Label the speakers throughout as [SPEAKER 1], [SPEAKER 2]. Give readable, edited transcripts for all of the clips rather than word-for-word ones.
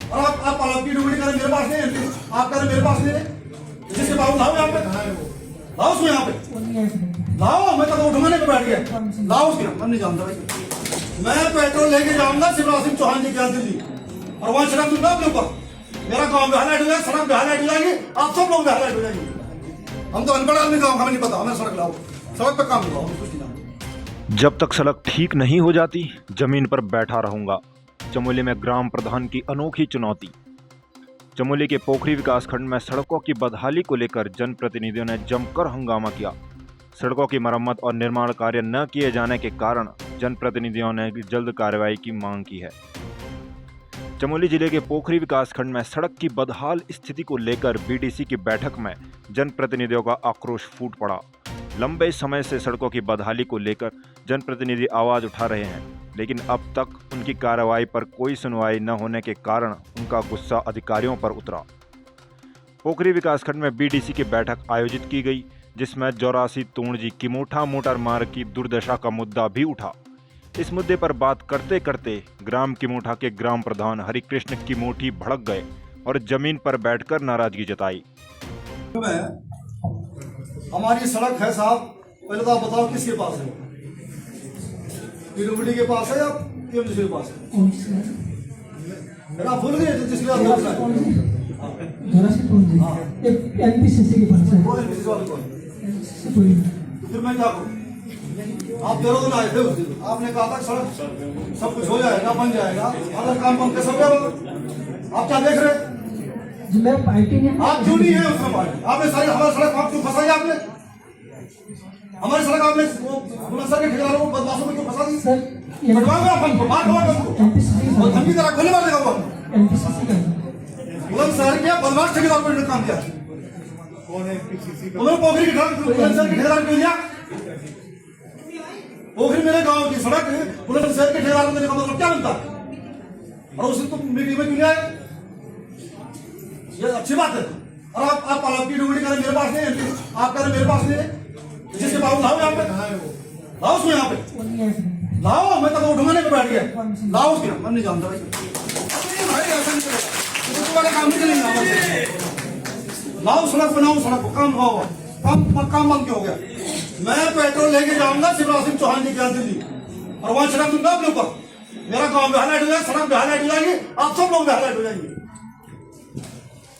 [SPEAKER 1] और आप पीडब्ल्यूडी करें मेरे पास नहीं है, आप करें मेरे पास नहीं है, जिसके बाबू लाओ यहाँ पे, लाओ उसको यहाँ पे लाओ। मैं तो उठवाने पे बैठ गया, लाओ उसके। मैं नहीं जानता भाई, मैं पेट्रोल लेके जाऊंगा शिवराज सिंह चौहान जी के यहाँ दिल्ली, और वहां सड़क दूंगा अपने ऊपर। मेरा गाँव में हाईलाइट हो जाएगा, सड़क में हाईलाइट हो जाएगी, आप सब लोग हाईलाइट हो जाएंगे। हम तो अनपढ़ आदमी, गाँव हमें नहीं पता, हमें सड़क लाओ, सड़क पे काम लगाओ, कुछ नहीं जानते।
[SPEAKER 2] जब तक सड़क ठीक नहीं हो जाती जमीन पर बैठा रहूंगा। चमोली में ग्राम प्रधान की अनोखी चुनौती। चमोली के पोखरी विकासखंड में सड़कों की बदहाली को लेकर जनप्रतिनिधियों ने जमकर हंगामा किया। सड़कों की मरम्मत और निर्माण कार्य न किए जाने के कारण जनप्रतिनिधियों ने जल्द कार्रवाई की मांग की है। चमोली जिले के पोखरी विकासखंड में सड़क की बदहाल स्थिति को लेकर बीडीसी की बैठक में जनप्रतिनिधियों का आक्रोश फूट पड़ा। लंबे समय से सड़कों की बदहाली को लेकर जनप्रतिनिधि आवाज उठा रहे हैं, लेकिन अब तक उनकी कार्रवाई पर कोई सुनवाई न होने के कारण उनका गुस्सा अधिकारियों पर उतरा। पोखरी विकासखंड में बीडीसी की बैठक आयोजित की गई, जिसमें 84 तूणजी किमोठा मोटर मार्ग की दुर्दशा का मुद्दा भी उठा। इस मुद्दे पर बात करते करते ग्राम किमोठा के ग्राम प्रधान हरिकृष्ण किमोठी भड़क गए और जमीन पर बैठकर नाराजगी जताई।
[SPEAKER 1] हमारी सड़क है साहब, पहले तो आप बताओ किसके पास है? पीडब्ल्यूडी के पास है या केएमसी के पास है? आप भूल गए जिसके आप
[SPEAKER 3] एनपीसीसी के पास है।
[SPEAKER 1] फिर मैं क्या करूँ? आप देहरादून आए थे उस दिन, आपने कहा था सड़क सब कुछ हो जाएगा, बन जाएगा, अगर काम कैसे हो गया? आप क्या देख रहे?
[SPEAKER 3] मैं पार्टी में
[SPEAKER 1] आप क्यों नहीं है उसमें पार्टी? आपने सारी हमारी सड़क आप क्यों फंसाई? आपने हमारी सड़क आपने बुलंदशहर के ठेकेदारों को बदमाशों में क्यों फंसा दी?
[SPEAKER 3] सर
[SPEAKER 1] कटवाओगे आप हमको, मार दो हमको, और धमकी तरह गोली मार देगा वो।
[SPEAKER 3] एनपीसीसी का
[SPEAKER 1] बुलंदशहर के बदमाश ठेकेदार को काम किया उन्होंने। पोखरी के बुलंदशहर के ठेकेदार क्यों दिया? पोखरी मेरे गांव की सड़क बुलंदशहर के ठेकेदार को देने का मतलब क्या बनता है? और उसे तुम मीटिंग में क्यों नहीं आए? ये अच्छी बात है। और आप पीडब्ल्यूडी करें मेरे पास नहीं है, आप करें मेरे पास नहीं है, जिसके बाबू लाओ यहाँ पे, लाओ उसको यहाँ पे लाओ। मैं तो उठवाने पे बैठ गया, लाओ उसके। मैं नहीं जानता भाई, वाले काम नहीं चलेंगे। लाओ सड़क बनाओ, सड़क को काम लगाओ, काम बंद क्यों हो गया? मैं पेट्रोल लेके जाऊंगा शिवराज सिंह चौहान जी के यहाँ दिल्ली, और वहां सड़क दूंगा अपने ऊपर। मेरा गाँव में हाईलाइट हो जाएगा, सड़क में हाईलाइट हो जाएगी, आप सब लोग हाईलाइट हो जाएंगे।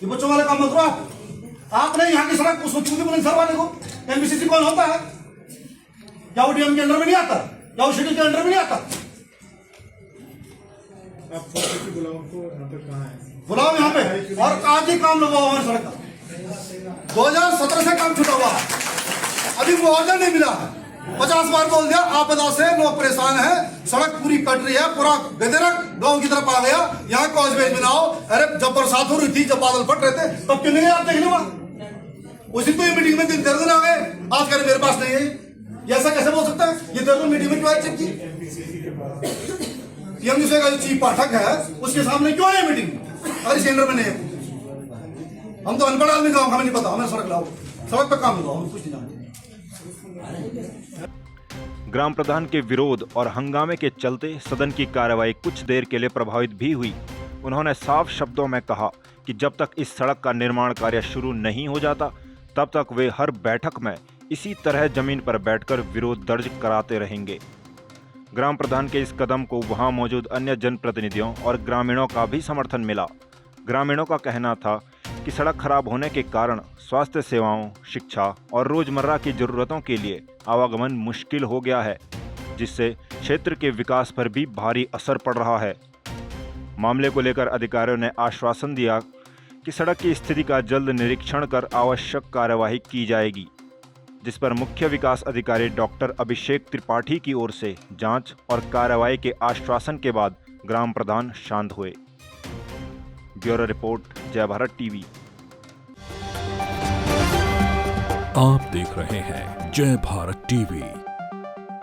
[SPEAKER 1] ये बच्चों वाले काम मत करो आप। आपने यहाँ की सड़क को सोची बुलंदशहर वाले को। एमपीसीसी कौन होता है? क्या वो डीएम के अंडर में नहीं आता? क्या वो शेड्यूल के अंडर में नहीं आता? बुलाओ यहाँ पे, और आज ही काम लगाओ हमारी सड़क का। 2017 से काम छुटा हुआ है, अभी मुआवजा नहीं मिला है। 50 बार बोल दिया, आपदा से लोग परेशान हैं, सड़क पूरी कट रही है, पूरा बेदरक गांव की तरफ आ गया। यहाँ कॉजवेज बनाओ। अरे जब बरसात हो रही थी, जब बादल फट रहे थे, तब क्यों नहीं आप देखने वहां? उसी तो ये मीटिंग में दिन देहरादून आ गए, आज कह मेरे पास नहीं है। ये ऐसा कैसे बोल सकता है? ये देहरादून मीटिंग में क्यों आए? चिट्ठी पीएमसी का जो चीफ पाठक है उसके सामने क्यों आए मीटिंग? अरे सेंटर में नहीं है। हम तो अनपढ़ आदमी, गाँव हमें नहीं पता, हमें सड़क लाओ, सड़क पे काम लगाओ, हम कुछ नहीं जानते।
[SPEAKER 2] ग्राम प्रधान के विरोध और हंगामे के चलते सदन की कार्रवाई कुछ देर के लिए प्रभावित भी हुई। उन्होंने साफ शब्दों में कहा कि जब तक इस सड़क का निर्माण कार्य शुरू नहीं हो जाता, तब तक वे हर बैठक में इसी तरह जमीन पर बैठकर विरोध दर्ज कराते रहेंगे। ग्राम प्रधान के इस कदम को वहां मौजूद अन्य जनप्रतिनिधियों और ग्रामीणों का भी समर्थन मिला। ग्रामीणों का कहना था कि सड़क खराब होने के कारण स्वास्थ्य सेवाओं, शिक्षा और रोजमर्रा की जरूरतों के लिए आवागमन मुश्किल हो गया है, जिससे क्षेत्र के विकास पर भी भारी असर पड़ रहा है। मामले को लेकर अधिकारियों ने आश्वासन दिया कि सड़क की स्थिति का जल्द निरीक्षण कर आवश्यक कार्यवाही की जाएगी, जिस पर मुख्य विकास अधिकारी डॉक्टर अभिषेक त्रिपाठी की ओर से जांच और कार्रवाई के आश्वासन के बाद ग्राम प्रधान शांत हुए। ब्यूरो रिपोर्ट, जय भारत टीवी।
[SPEAKER 4] आप देख रहे हैं जय भारत टीवी।